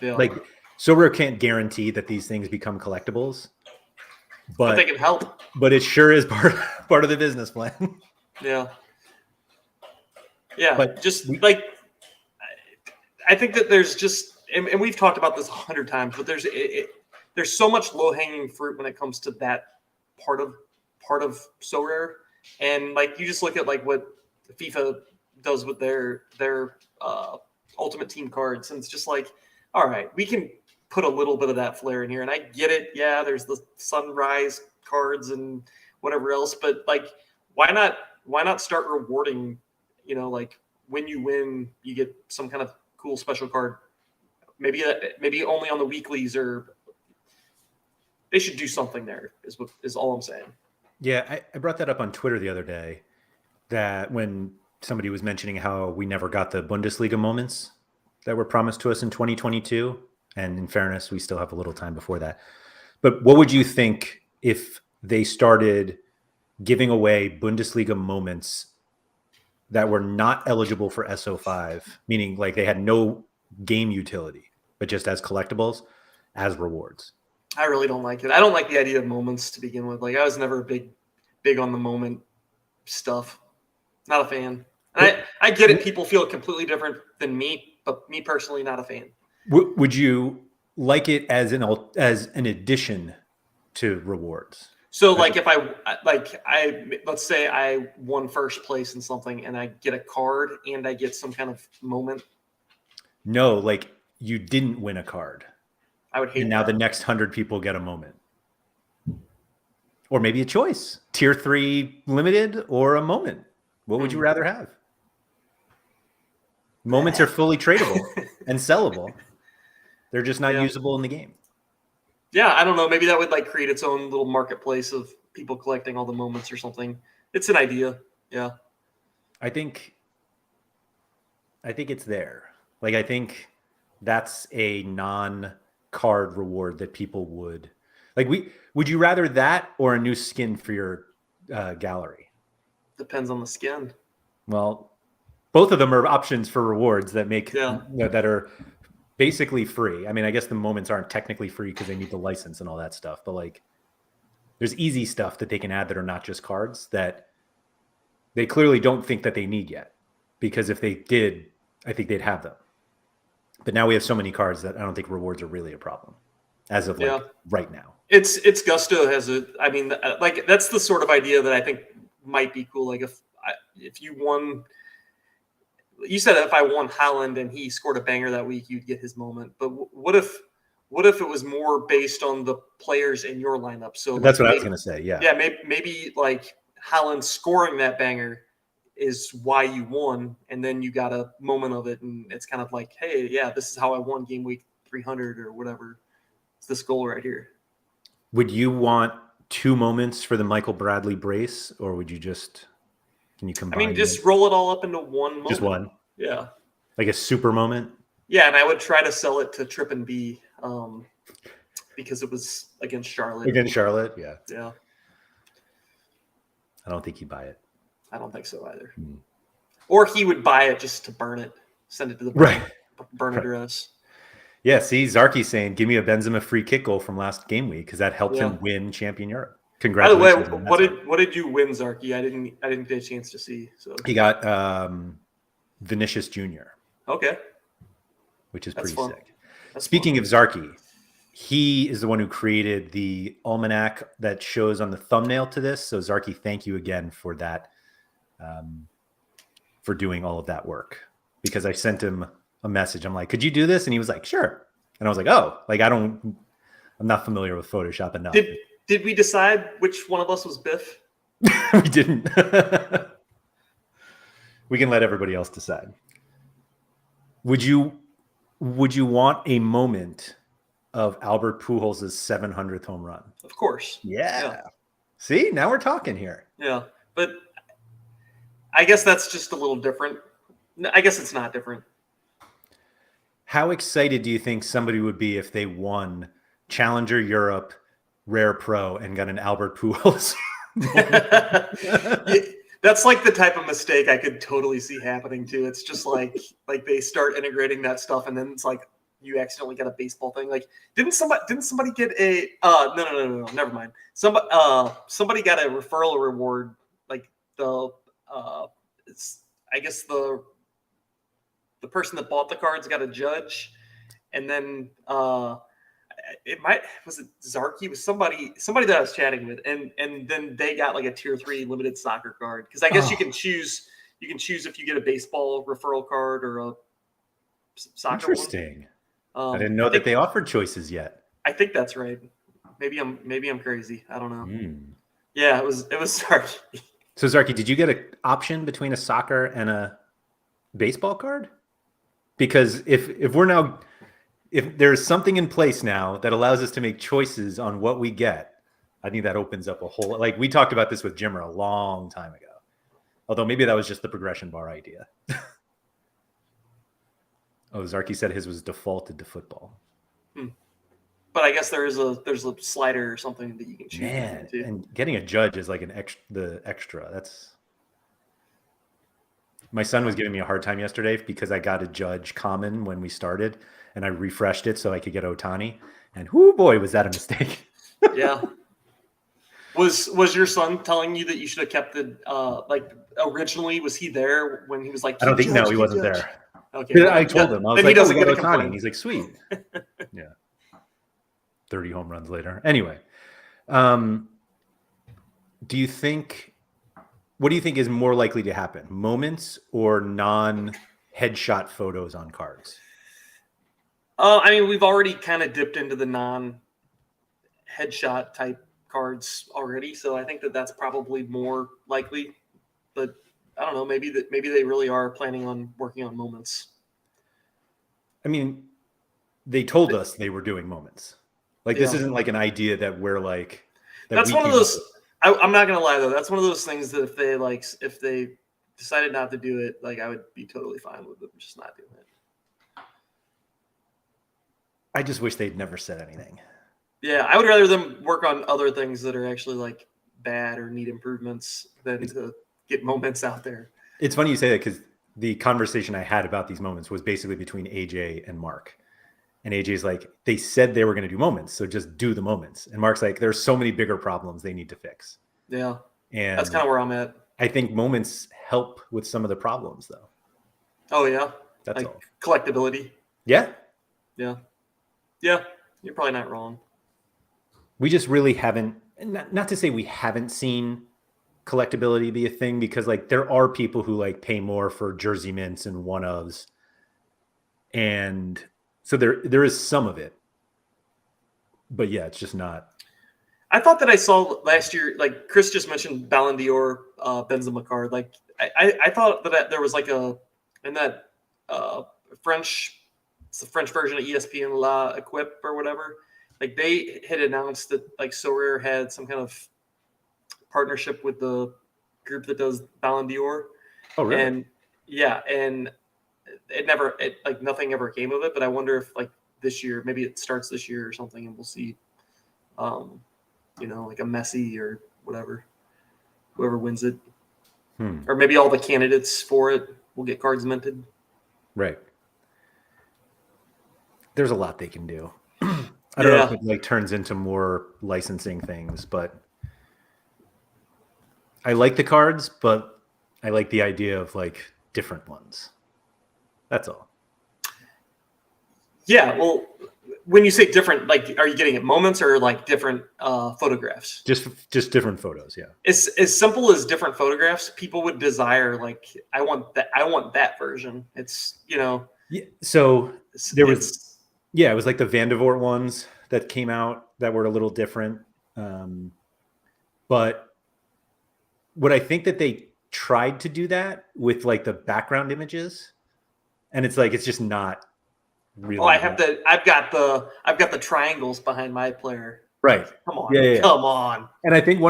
Yeah. Like, Sorare can't guarantee that these things become collectibles, but they can help. But it sure is part of the business plan. Yeah. Yeah. But just like, I think that there's just, and we've talked about this 100 times, but there's so much low hanging fruit when it comes to that part of Sorare. And like, you just look at like what FIFA does with their Ultimate Team cards, and it's just like, all right, we can put a little bit of that flair in here. And I get it. Yeah, there's the Sunrise cards and whatever else, but like, why not start rewarding, like when you win, you get some kind of cool special card. Maybe only on the weeklies, or they should do something there is all I'm saying. Yeah, I brought that up on Twitter the other day, that when somebody was mentioning how we never got the Bundesliga moments that were promised to us in 2022. And in fairness, we still have a little time before that. But what would you think if they started giving away Bundesliga moments that were not eligible for SO5, meaning like they had no game utility, but just as collectibles, as rewards? I really don't like it. I don't like the idea of moments to begin with. Like, I was never big on the moment stuff. Not a fan. And I get it. People feel completely different than me, but me personally, not a fan. Would you like it as an addition to rewards? So like, if let's say I won first place in something and I get a card and I get some kind of moment. No, like you didn't win a card. I would hate and now the next 100 people get a moment. Or maybe a choice. Tier 3 limited or a moment. What would you rather have? Moments are fully tradable and sellable. They're just not usable in the game. Yeah, I don't know. Maybe that would like create its own little marketplace of people collecting all the moments or something. It's an idea. Yeah. I think it's there. Like, I think that's a non-card reward that people would like. Would you rather that or a new skin for your gallery? Depends on the skin. Well, both of them are options for rewards that make that are basically free. I mean, I guess the moments aren't technically free because they need the license and all that stuff, but like, there's easy stuff that they can add that are not just cards that they clearly don't think that they need yet, because if they did, I think they'd have them. But now we have so many cards that I don't think rewards are really a problem as of like right now. It's Gusto has like that's the sort of idea that I think might be cool. Like if you won, you said if I won Haaland and he scored a banger that week, you'd get his moment. But what if it was more based on the players in your lineup? So that's what I was going to say. Yeah. Yeah. Maybe like Haaland scoring that banger is why you won, and then you got a moment of it, and it's kind of like, hey, yeah, this is how I won game week 300 or whatever. It's this goal right here. Would you want 2 moments for the Michael Bradley brace, or would you can you combine? I mean, just roll it all up into one moment. Just one? Yeah. Like a super moment? Yeah, and I would try to sell it to Trip and B because it was against Charlotte. Against Charlotte, yeah. Yeah. I don't think he'd buy it. I don't think so either. Or he would buy it just to burn it, send it to the burn address. Yeah, see, Zarky's saying, give me a Benzema free kick goal from last game week because that helped him win Champion Europe. Congratulations. By the way, what did you win, Zarky? I didn't get a chance to see. So he got Vinicius Jr. Okay. Which is pretty sick. That's Speaking of Zarky, he is the one who created the almanac that shows on the thumbnail to this. So Zarky, thank you again for that, for doing all of that work. Because I sent him a message. I'm like, could you do this? And he was like, sure. And I was like, oh, like I'm not familiar with Photoshop enough. Did we decide which one of us was Biff? We didn't. We can let everybody else decide. Would you want a moment of Albert Pujols' 700th home run? Of course. Yeah. See, now we're talking here. Yeah, but I guess that's just a little different. I guess it's not different. How excited do you think somebody would be if they won Challenger Europe Rare Pro and got an Albert Pujols? That's like the type of mistake I could totally see happening too. It's just like they start integrating that stuff, and then it's like you accidentally get a baseball thing. Like didn't somebody get a no, never mind. Somebody got a referral reward. Like the it's I guess the person that bought the cards got a judge, and then was it Zarky? It was somebody that I was chatting with, and then they got like a tier 3 limited soccer card, because I guess you can choose if you get a baseball referral card or a soccer Interesting. one. I didn't know that they offered choices yet. I think that's right. Maybe I'm crazy. I don't know. Yeah, it was Zarky. So Zarky, did you get an option between a soccer and a baseball card? Because if there's something in place now that allows us to make choices on what we get, I think that opens up a whole, like we talked about this with Jimmer a long time ago. Although maybe that was just the progression bar idea. Oh, Zarky said his was defaulted to football. But I guess there's a slider or something that you can choose. Man, and getting a judge is like the extra. That's my son was giving me a hard time yesterday because I got a judge common when we started, and I refreshed it so I could get Otani, and whoo boy, was that a mistake. Yeah. Was your son telling you that you should have kept the like originally? Was he there when he was like? I don't think he wasn't there. Okay, I told him I was then like, he doesn't get get a Otani. complaint. He's like, sweet. Yeah. 30 home runs later. Anyway, what do you think is more likely to happen? Moments or non-headshot photos on cards? I mean, we've already kind of dipped into the non-headshot type cards already, so I think that's probably more likely. But I don't know. Maybe they really are planning on working on moments. I mean, they told us they were doing moments. Like this isn't like an idea that we're like. That's one of those. I'm not gonna lie though. That's one of those things that if they decided not to do it, like I would be totally fine with them just not doing it. I just wish they'd never said anything. Yeah, I would rather them work on other things that are actually like bad or need improvements than to get moments out there. It's funny you say that because the conversation I had about these moments was basically between AJ and Mark. And AJ's like, they said they were going to do moments, so just do the moments. And Mark's like, there's so many bigger problems they need to fix. Yeah, and that's kind of where I'm at. I think moments help with some of the problems, though. Oh yeah, that's like all. Collectibility. Yeah. You're probably not wrong. We just really haven't. Not to say we haven't seen collectibility be a thing, because like there are people who like pay more for jersey mints and one-ofs, and so there is some of it, but yeah, it's just not. I thought that I saw last year, like Chris just mentioned Ballon d'Or Benzema card. Like I thought that there was like in that French, it's the French version of ESPN La Equipe or whatever. Like they had announced that like Sorare had some kind of partnership with the group that does Ballon d'Or. Oh really? And yeah, and nothing ever came of it. But I wonder if like this year, maybe it starts this year or something, and we'll see, like a Messi or whatever, whoever wins it, or maybe all the candidates for it will get cards minted. Right. There's a lot they can do. I don't know if it like turns into more licensing things, but I like the cards, but I like the idea of like different ones. That's all. Yeah, well, when you say different, like, are you getting at moments or like different photographs? Just different photos, yeah. It's as simple as different photographs. People would desire, like, I want that version. It's Yeah. So there was, it was like the Vandevort ones that came out that were a little different. But what I think that they tried to do that with like the background images, and it's like it's just not really. Oh, I've got the triangles behind my player. Right. Come on. Yeah. Come on. And I think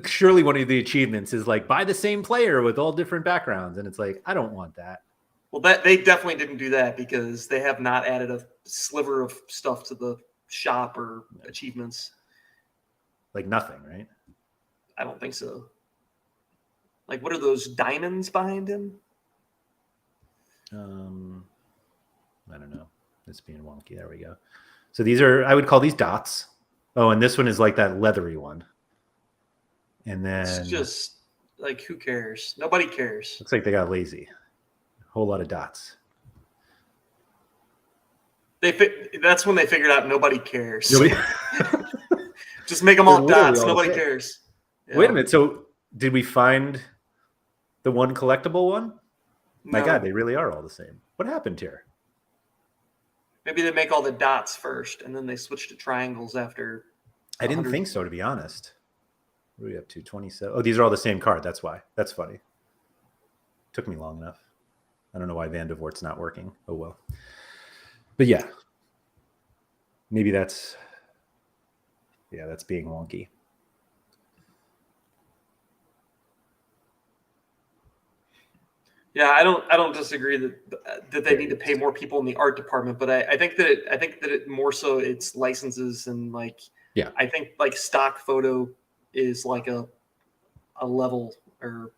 surely one of the achievements is like buy the same player with all different backgrounds, and it's like I don't want that. Well, that they definitely didn't do that because they have not added a sliver of stuff to the shop or achievements. Like nothing, right? I don't think so. Like, what are those diamonds behind him? I don't know. It's being wonky. There we go. So these are, I would call these dots. Oh, and this one is like that leathery one. And then It's just like, who cares? Nobody cares. looks like they got lazy. A whole lot of dots. That's when they figured out nobody cares. Nobody... Just make them They're all literally dots. all the Nobody same. cares. Yeah. Wait a minute. So did we find the one collectible one? My No. God, they really are all the same. What happened here? Maybe they make all the dots first, and then they switch to triangles after. I didn't think so, to be honest. What are we up to? 27. Oh, these are all the same card. That's why. That's funny. Took me long enough. I don't know why Van de Voort's not working. Oh, well. But yeah. Maybe that's... Yeah, that's being wonky. Yeah, I don't disagree that they need to pay more people in the art department, but I think that it more so it's licenses and like, yeah, I think like stock photo is like a level, or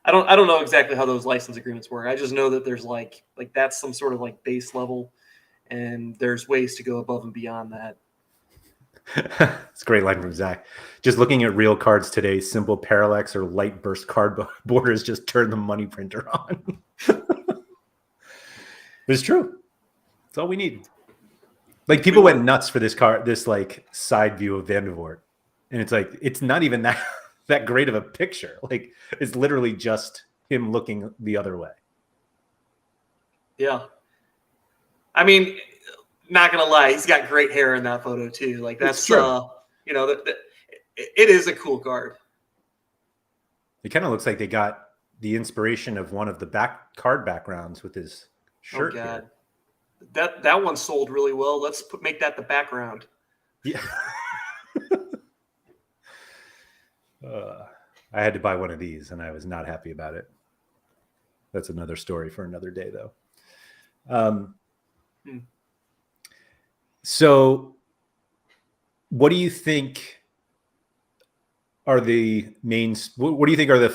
I don't know exactly how those license agreements work. I just know that there's like that's some sort of like base level, and there's ways to go above and beyond that. It's a great line from Zach. Just looking at real cards today, simple parallax or light burst card borders just turn the money printer on. It's true. It's all we need. Like people went nuts for this card, this like side view of Van de Voort, and it's like it's not even that great of a picture. Like it's literally just him looking the other way. Yeah, I mean, not gonna lie, he's got great hair in that photo too. Like that's you know, it is a cool card. It kind of looks like they got the inspiration of one of the back card backgrounds with his shirt. Oh God, that one sold really well. Let's make that the background. Yeah. I had to buy one of these, and I was not happy about it. That's another story for another day, though. So what do you think are the main, what do you think are the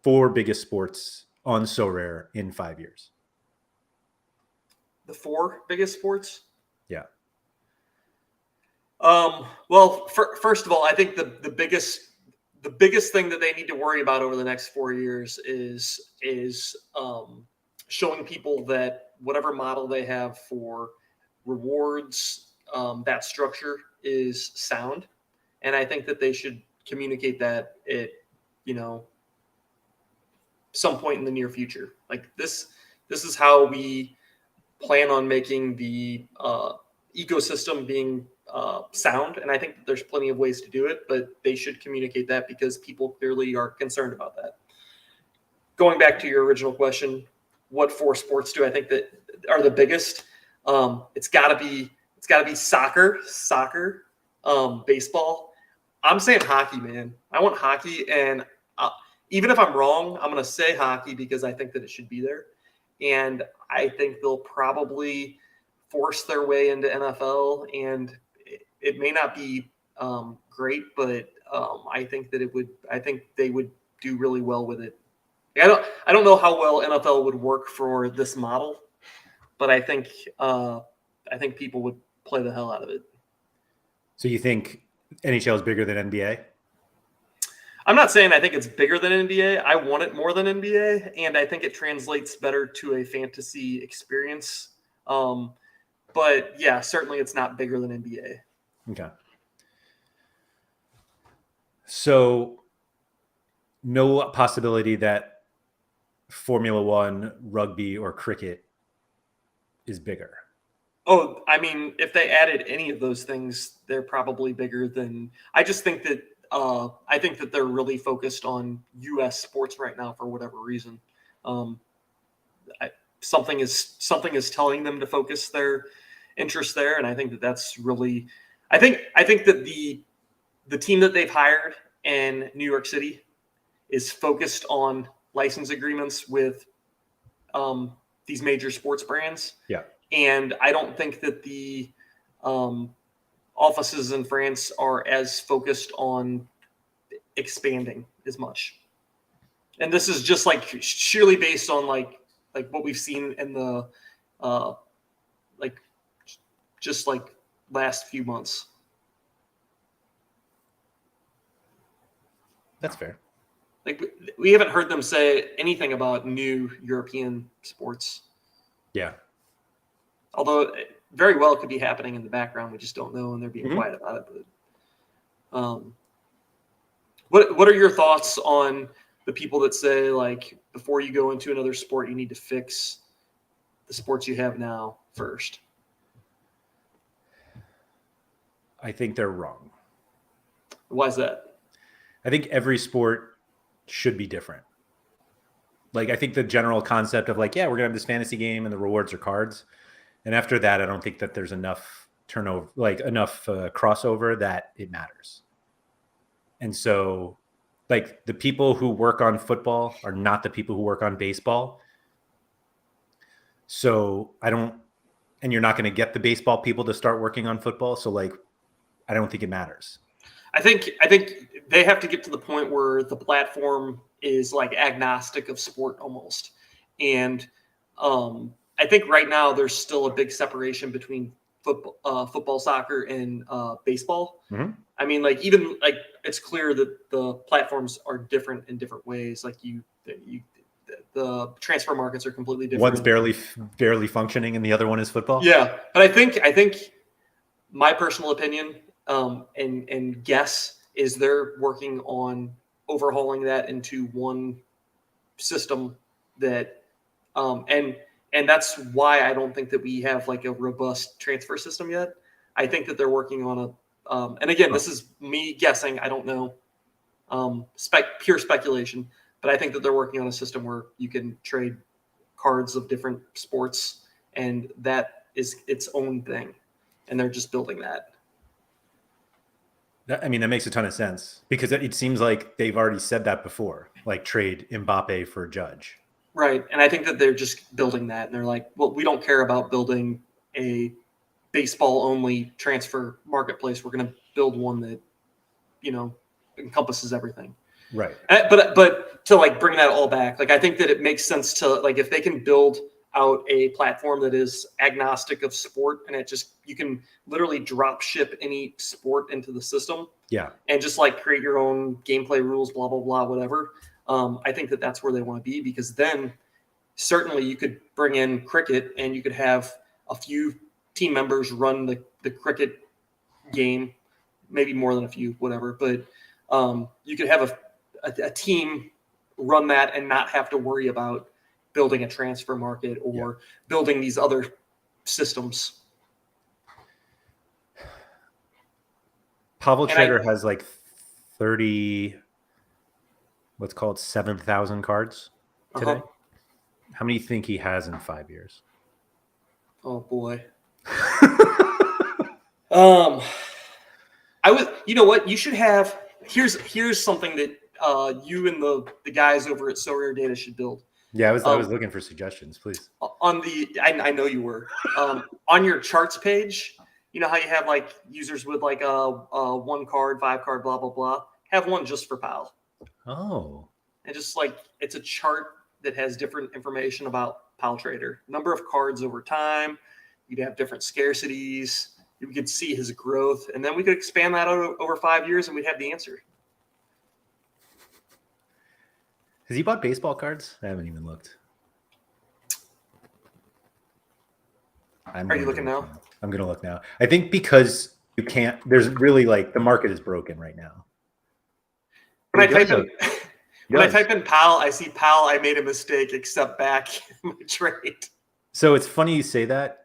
4 biggest sports on Sorare in 5 years? The 4 biggest sports? Yeah. Well, first of all, I think the biggest thing that they need to worry about over the next 4 years is showing people that whatever model they have for rewards, that structure is sound. And I think that they should communicate that at, some point in the near future. Like this is how we plan on making the ecosystem being sound. And I think that there's plenty of ways to do it, but they should communicate that because people clearly are concerned about that. Going back to your original question, what 4 sports do I think that are the biggest? It's gotta be soccer, baseball. I'm saying hockey, man. I want hockey, and even if I'm wrong, I'm going to say hockey because I think that it should be there. And I think they'll probably force their way into NFL, and it may not be great, but I think that I think they would do really well with it. I don't know how well NFL would work for this model, but I think people would play the hell out of it. So you think NHL is bigger than NBA? I'm not saying I think it's bigger than NBA. I want it more than NBA, and I think it translates better to a fantasy experience. But yeah, certainly it's not bigger than NBA. Okay. So no possibility that Formula One, rugby, or cricket is bigger? Oh, I mean, if they added any of those things, they're probably bigger than. I just think that I think that they're really focused on U.S. sports right now for whatever reason. Something is telling them to focus their interest there, and I think that that's really. I think that the team that they've hired in New York City is focused on license agreements with these major sports brands. Yeah. And I don't think that the offices in France are as focused on expanding as much. And this is just like sheerly based on like what we've seen in the like just like last few months. That's fair. Like we haven't heard them say anything about new European sports. Yeah. Although it very well could be happening in the background, we just don't know, and they're being Mm-hmm. quiet about it. But what are your thoughts on the people that say like before you go into another sport, you need to fix the sports you have now first? I think they're wrong. Why is that? I think every sport should be different. Like, I think the general concept of like, yeah, we're gonna have this fantasy game and the rewards are cards. And after that, I don't think that there's enough turnover, like enough crossover that it matters. And so, like, the people who work on football are not the people who work on baseball. So I don't, and you're not going to get the baseball people to start working on football. So, like, I don't think it matters. I think they have to get to the point where the platform is like agnostic of sport almost. And I think right now there's still a big separation between football, soccer, and baseball. Mm-hmm. I mean, like even like it's clear that the platforms are different in different ways. Like the transfer markets are completely different. One's barely functioning, and the other one is football. Yeah, but I think my personal opinion and guess is they're working on overhauling that into one system that and that's why I don't think that we have like a robust transfer system yet. I think that they're working on a and again, this is me guessing. I don't know, pure speculation, but I think that they're working on a system where you can trade cards of different sports, and that is its own thing, and they're just building that. I mean, that makes a ton of sense because it seems like they've already said that before, like trade Mbappe for Judge. Right, and I think that they're just building that, and they're like, well, we don't care about building a baseball-only transfer marketplace. We're going to build one that, encompasses everything. Right. But to like bring that all back, like I think that it makes sense to like if they can build out a platform that is agnostic of sport and it just you can literally drop ship any sport into the system. Yeah. And just like create your own gameplay rules, blah blah blah, whatever. I think that that's where they want to be because then certainly you could bring in cricket and you could have a few team members run the cricket game, maybe more than a few, whatever. But you could have a team run that and not have to worry about building a transfer market or building these other systems. Pavel Trader has like 30, what's called 7,000 cards today. Uh-huh. How many do you think he has in 5 years? Oh boy. You know what? You should have. Here's something that you and the guys over at SorareData should build. Yeah, I was looking for suggestions, please. I know you were on your charts page. You know how you have like users with like a 1 card, 5 card, blah blah blah. Have one just for PAL. Oh. And just like it's a chart that has different information about PAL Trader, number of cards over time. You'd have different scarcities. You could see his growth, and then we could expand that over 5 years, and we'd have the answer. Has he bought baseball cards? I haven't even looked. Are you looking now? I'm going to look now. I think because you can't, there's really like the market is broken right now. When I type in PAL, I see PAL, I made a mistake, accept back my trade. So it's funny you say that.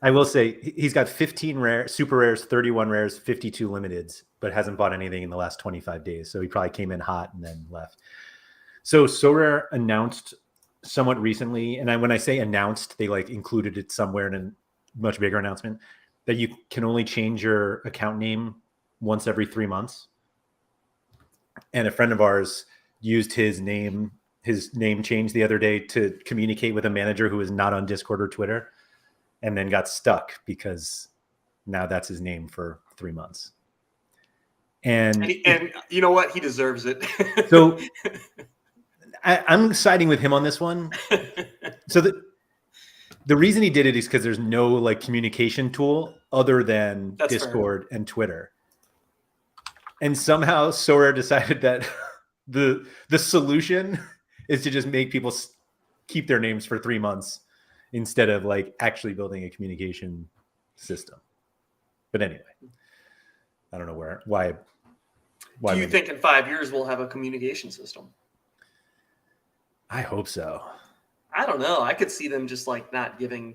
I will say he's got 15 rare, super rares, 31 rares, 52 limiteds, but hasn't bought anything in the last 25 days. So he probably came in hot and then left. So Sorare announced somewhat recently, and when I say announced, they like included it somewhere in a much bigger announcement, that you can only change your account name once every 3 months. And a friend of ours used his name change the other day to communicate with a manager who is not on Discord or Twitter, and then got stuck because now that's his name for 3 months. And you know what? He deserves it. So I'm siding with him on this one. So the reason he did it is because there's no like communication tool other than That's Discord and Twitter. And somehow Sorare decided that the solution is to just make people keep their names for 3 months instead of like actually building a communication system. But anyway, I don't know why. Do you think in 5 years we'll have a communication system? I hope so. I don't know. I could see them just like not giving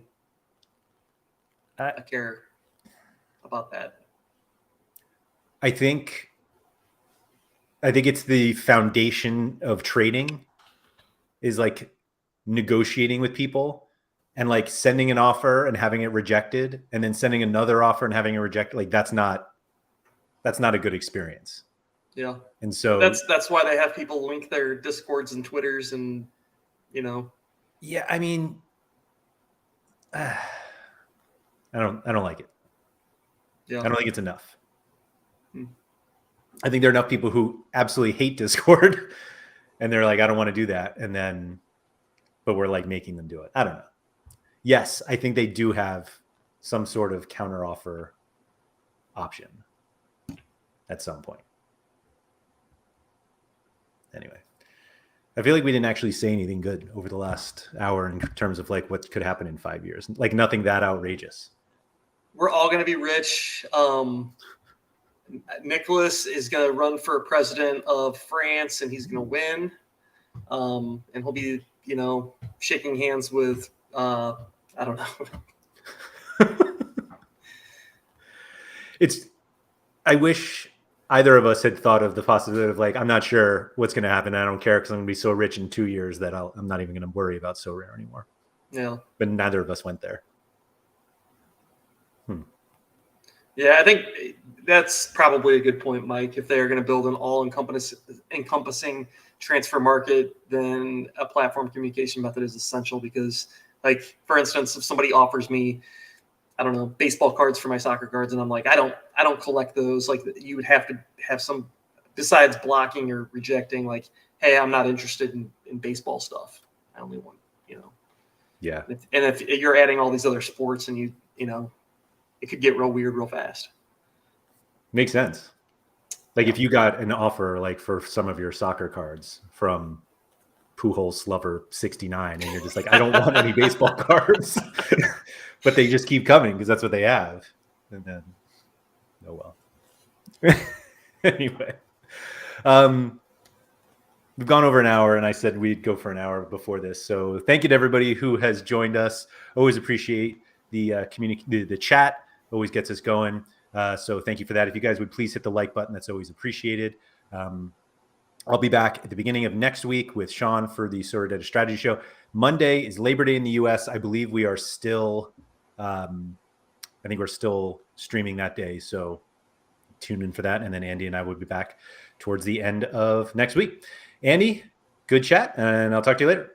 a care about that. I think it's the foundation of trading is like negotiating with people and like sending an offer and having it rejected and then sending another offer and having it rejected. Like that's not a good experience. Yeah. And so that's why they have people link their Discords and Twitters and, you know. Yeah, I mean, I don't like it. Yeah. I don't think it's enough. I think there are enough people who absolutely hate Discord and they're like, I don't want to do that. And then, but we're like making them do it. I don't know. Yes, I think they do have some sort of counteroffer option at some point. Anyway, I feel like we didn't actually say anything good over the last hour in terms of like what could happen in 5 years. Like nothing that outrageous. We're all going to be rich. Nicholas is going to run for president of France and he's going to win. And he'll be, you know, shaking hands with, I don't know. I wish either of us had thought of the possibility of like, I'm not sure what's going to happen. I don't care because I'm going to be so rich in 2 years that I'm not even going to worry about Sorare anymore. Yeah. But neither of us went there. Yeah, I think that's probably a good point, Mike. If they're going to build an all-encompassing transfer market, then a platform communication method is essential because, like, for instance, if somebody offers me, I don't know, baseball cards for my soccer cards, and I'm like, I don't collect those. Like, you would have to have some, besides blocking or rejecting, like, hey, I'm not interested in baseball stuff. I only want, you know. Yeah. And if you're adding all these other sports and you know, it could get real weird real fast. Makes sense. Like if you got an offer like for some of your soccer cards from Pujols Lover 69 and you're just like, I don't want any baseball cards, but they just keep coming because that's what they have. And then, oh well. Anyway, we've gone over an hour and I said we'd go for an hour before this. So thank you to everybody who has joined us. Always appreciate the the chat. Always gets us going. So thank you for that. If you guys would please hit the like button, that's always appreciated. I'll be back at the beginning of next week with Sean for the SorareData Strategy Show. Monday is Labor Day in the US. I believe we are still, I think we're still streaming that day. So tune in for that. And then Andy and I will be back towards the end of next week. Andy, good chat, and I'll talk to you later.